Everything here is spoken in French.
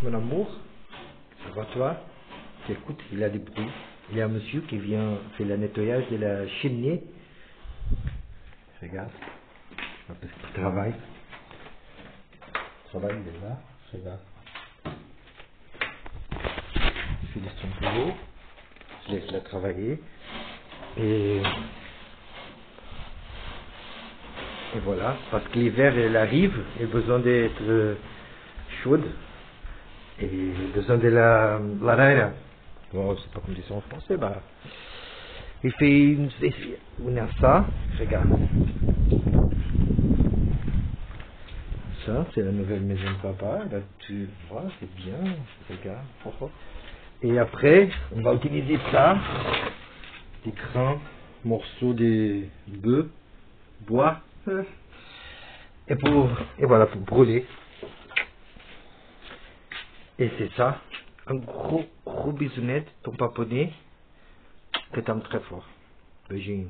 mon amour, toi, tu écoutes, il y a des bruits. Il y a un monsieur qui vient faire le nettoyage de la cheminée. Regarde, parce qu'il travaille. Il travaille, il est là. Regarde. Il fait de son boulot. Je laisse la travailler. Et voilà, parce que l'hiver il arrive, il a besoin d'être chaude et besoin de l'air. Bon, je sais pas comment dire ça en français, bah. Il fait une ça, regarde. Ça, c'est la nouvelle maison de papa, là tu vois, c'est bien, regarde. Et après, on va utiliser ça, des grands morceaux de bœuf, bois, et voilà, pour brûler. Et c'est ça, un gros bisounette, ton paponnet, que t'aimes très fort. Beijinho.